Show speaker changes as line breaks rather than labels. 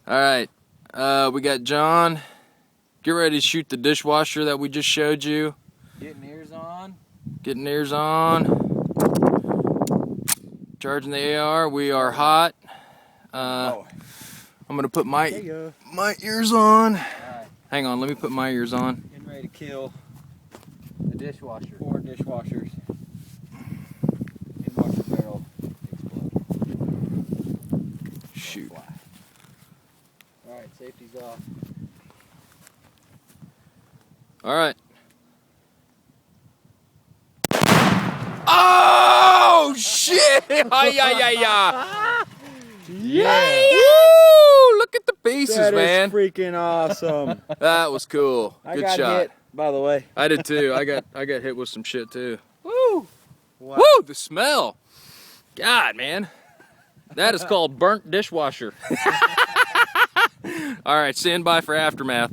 Alright, we got John. Get ready to shoot the dishwasher that we just showed you.
Getting ears on.
Getting ears on. Charging the AR. We are hot. I'm gonna put my ears on.
Right.
Hang on, let me put my ears on.
Getting ready to kill the dishwasher. 4 dishwashers. In-washer barrel explosion.
Shoot.
Alright, safety's off.
Alright. Oh shit! Yeah. Woo! Look at the pieces, man.
That is freaking awesome.
That was cool.
I
Good
got
shot.
hit, by the way.
I did too. I got hit with some shit too.
Woo! Wow.
Woo! The smell. God, man. That is called burnt dishwasher. All right, stand by for aftermath.